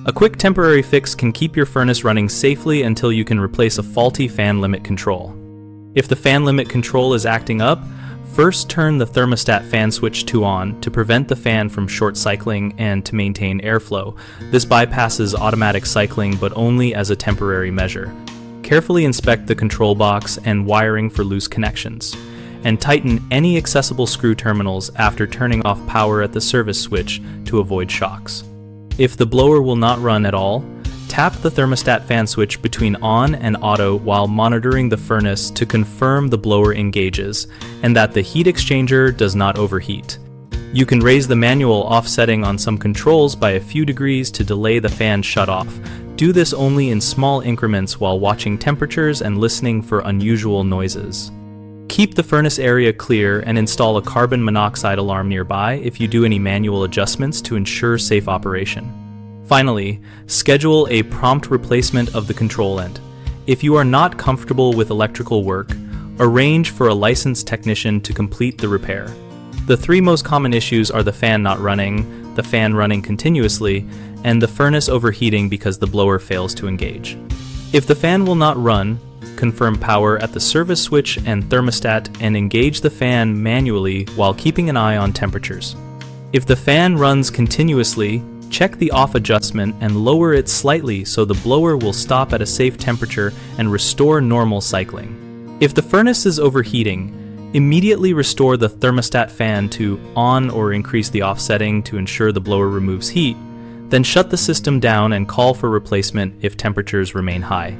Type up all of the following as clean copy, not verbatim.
A quick temporary fix can keep your furnace running safely until you can replace a faulty fan limit control. If the fan limit control is acting up, first turn the thermostat fan switch to on to prevent the fan from short cycling and to maintain airflow. This bypasses automatic cycling but only as a temporary measure. Carefully inspect the control box and wiring for loose connections, and tighten any accessible screw terminals after turning off power at the service switch to avoid shocks. If the blower will not run at all, tap the thermostat fan switch between on and auto while monitoring the furnace to confirm the blower engages and that the heat exchanger does not overheat. You can raise the manual offsetting on some controls by a few degrees to delay the fan shut-off. Do this only in small increments while watching temperatures and listening for unusual noises. Keep the furnace area clear and install a carbon monoxide alarm nearby if you do any manual adjustments to ensure safe operation. Finally, schedule a prompt replacement of the control end. If you are not comfortable with electrical work, arrange for a licensed technician to complete the repair. The three most common issues are the fan not running, the fan running continuously, and the furnace overheating because the blower fails to engage. If the fan will not run, confirm power at the service switch and thermostat and engage the fan manually while keeping an eye on temperatures. If the fan runs continuously, check the off adjustment and lower it slightly so the blower will stop at a safe temperature and restore normal cycling. If the furnace is overheating, immediately restore the thermostat fan to on or increase the off setting to ensure the blower removes heat, then shut the system down and call for replacement if temperatures remain high.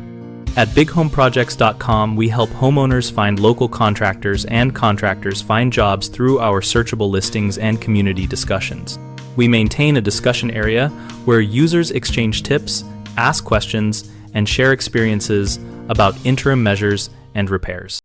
At bighomeprojects.com, we help homeowners find local contractors and contractors find jobs through our searchable listings and community discussions. We maintain a discussion area where users exchange tips, ask questions, and share experiences about interim measures and repairs.